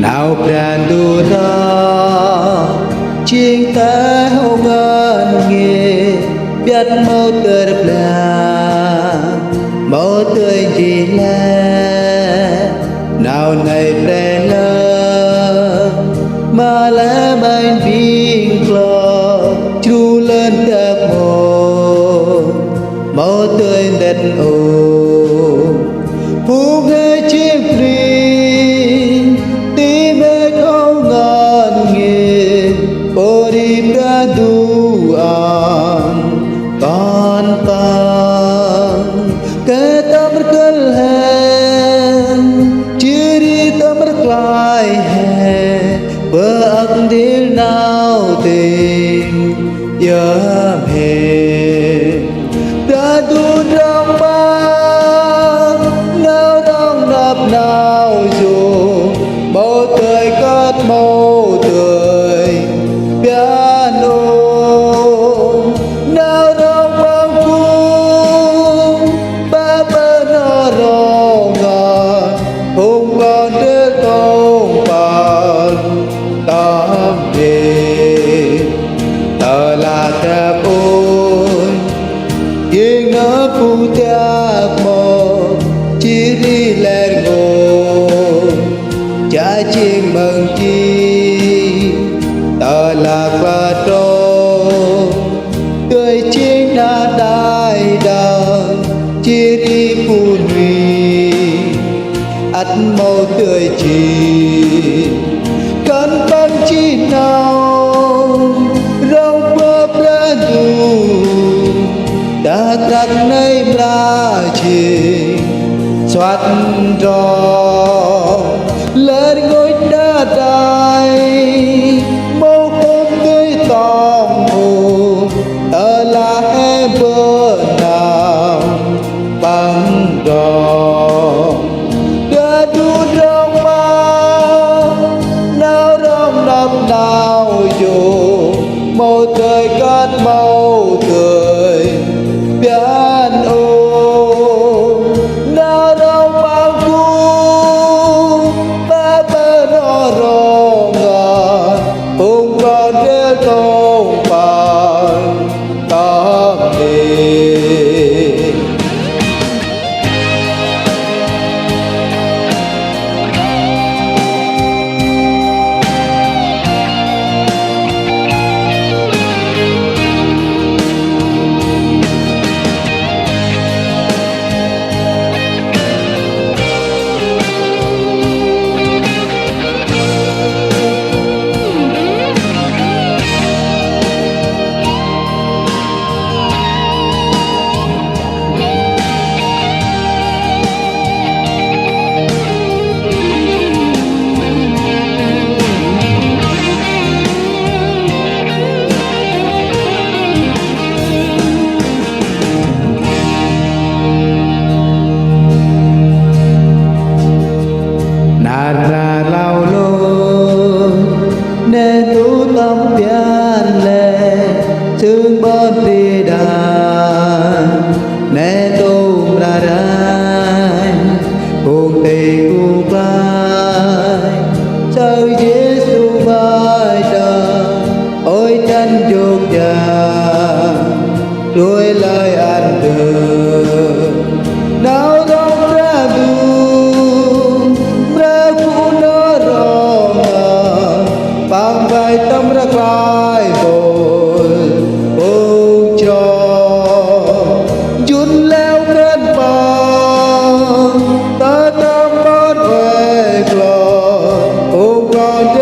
nào đàn đu ra chiếc ta hô ngân nghề biết mâu tơ là mâu tơ gì là nào này bè lơ mà lá bên biển lò chu lên tập hồ mâu tơ đất ô phú ghé chiếc ri tim ơi không ngần nghề bồ đi ra du an con tăng cái tâm cơn hẹn chưa đi tâm lại hè bờ ác đi nào tình nhớ hẹn đã tu trong ba nào đông đập nào dù màu tươi cất màu tươi piano nào đông băng cung ba bờ nó rong ngàn hùng còn đưa công bàn tâm về tờ là thép ôi nhưng nó phụ thép một chỉ đi lên ngồi cha chiên mừng chi tờ là và trâu tươi chiên đã đại đàng chỉ đi phụ nuôi ắt màu tươi chi cơn băng chi nào rong bớp lên dù đã đặt nơi ra chi xoát trò lên ngôi đá đài màu hôm tươi tòng hồ ở là em bờ nào bằng đò đã đu trong ba nào rong đập nào dù màu tươi cát màu tươi piano nào rong bao cu ba bờ nó rong ngàn hùng còn đeo công bàn tâm đi ra lao lô nên tu tâm pian lệ thương bon ti đàn nên tu ra rai cùng tề cùng vai sao Giêsu vai đời ôi chân dục già đuôi lời ăn được nào rong ra du bằng vai tâm ra vai bồi ôm cho dún leo cơn băng ta tâm bắt về lò ôm con